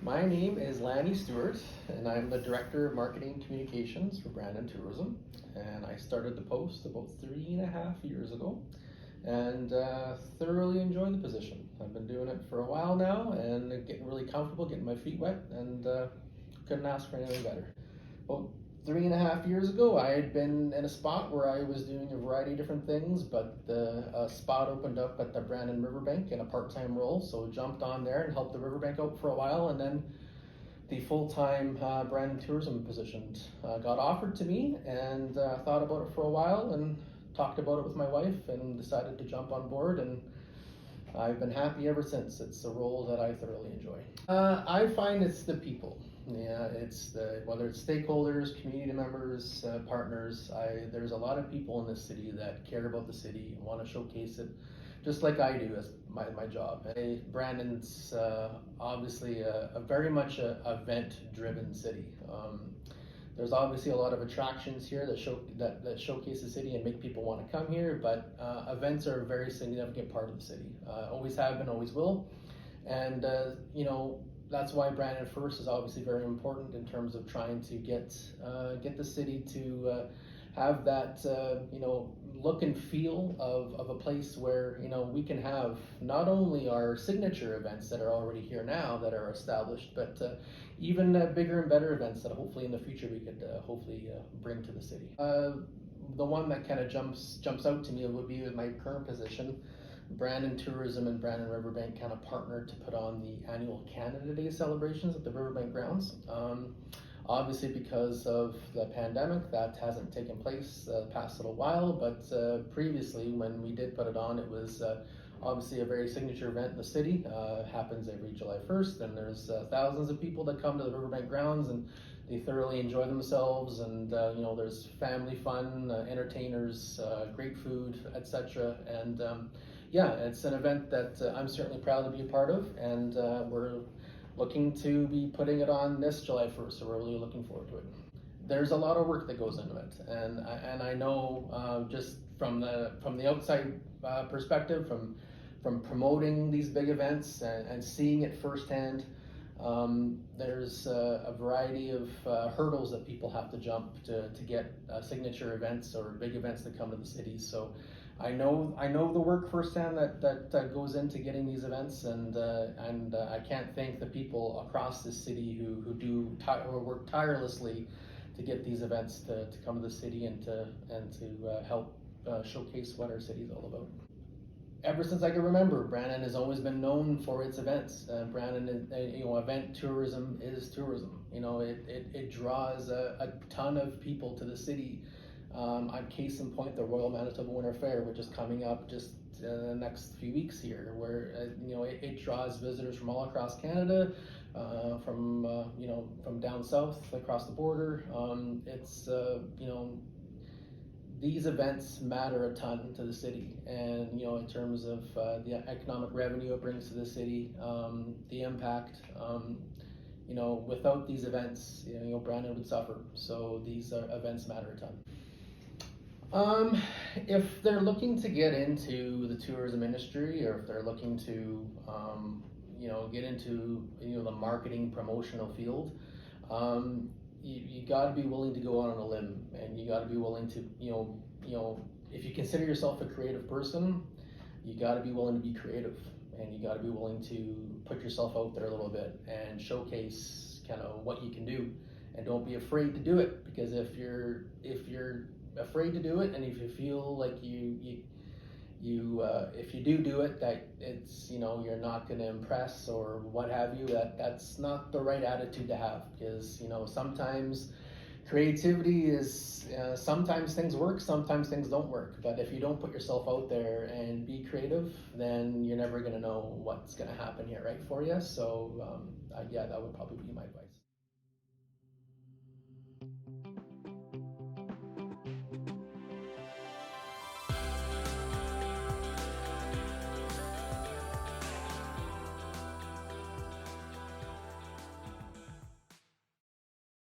My name is Lanny Stewart, and I'm the Director of Marketing Communications for Brandon Tourism. And I started the post about 3.5 years ago, and thoroughly enjoy the position. I've been doing it for a while now, and getting really comfortable, getting my feet wet, and couldn't ask for anything better. About 3.5 years ago, I had been in a spot where I was doing a variety of different things, but the spot opened up at the Brandon Riverbank in a part-time role, so jumped on there and helped the Riverbank out for a while, and then the full-time Brandon Tourism position got offered to me, and thought about it for a while and talked about it with my wife and decided to jump on board, and I've been happy ever since. It's a role that I thoroughly enjoy. I find it's the people. Yeah, it's whether it's stakeholders, community members, partners. There's a lot of people in this city that care about the city and want to showcase it, just like I do as my job. Brandon's obviously a very much a event-driven city. There's obviously a lot of attractions here that showcase the city and make people want to come here, but events are a very significant part of the city. Always have been, always will, and that's why Brandon First is obviously very important in terms of trying to get the city to have that look and feel of a place where we can have not only our signature events that are already here now that are established, but even bigger and better events that hopefully in the future we could bring to the city. The one that kind of jumps out to me would be with my current position. Brandon Tourism and Brandon Riverbank kind of partnered to put on the annual Canada Day celebrations at the Riverbank grounds. Obviously, because of the pandemic, that hasn't taken place the past little while, but previously when we did put it on, it was obviously a very signature event in the city. Happens every July 1st, and there's thousands of people that come to the Riverbank grounds, and they thoroughly enjoy themselves, and there's family fun, entertainers, great food, etc. And yeah, it's an event that I'm certainly proud to be a part of, and we're looking to be putting it on this July 1st, so we're really looking forward to it. There's a lot of work that goes into it, and I know just from the outside perspective, from promoting these big events and seeing it firsthand, there's a variety of hurdles that people have to jump to get signature events or big events that come to the city. So I know the work firsthand that goes into getting these events, and I can't thank the people across the city who work tirelessly to get these events to come to the city and to help showcase what our city is all about. Ever since I can remember, Brandon has always been known for its events. Brandon, event tourism is tourism. It draws a ton of people to the city. I'm case in point the Royal Manitoba Winter Fair, which is coming up just the next few weeks here, where it draws visitors from all across Canada, from down south across the border. These events matter a ton to the city, and in terms of the economic revenue it brings to the city, the impact. Without these events, Brandon would suffer. So these events matter a ton. If they're looking to get into the tourism industry, or if they're looking to get into the marketing promotional field, you got to be willing to go out on a limb, and you got to be willing to if you consider yourself a creative person, you got to be willing to be creative, and you got to be willing to put yourself out there a little bit and showcase kind of what you can do, and don't be afraid to do it, because if you're afraid to do it, and if you feel like if you do it, that it's you're not going to impress or what have you, that's not the right attitude to have, because sometimes creativity is sometimes things work, sometimes things don't work, but if you don't put yourself out there and be creative, then you're never going to know what's going to happen here right for you. So yeah, that would probably be my advice.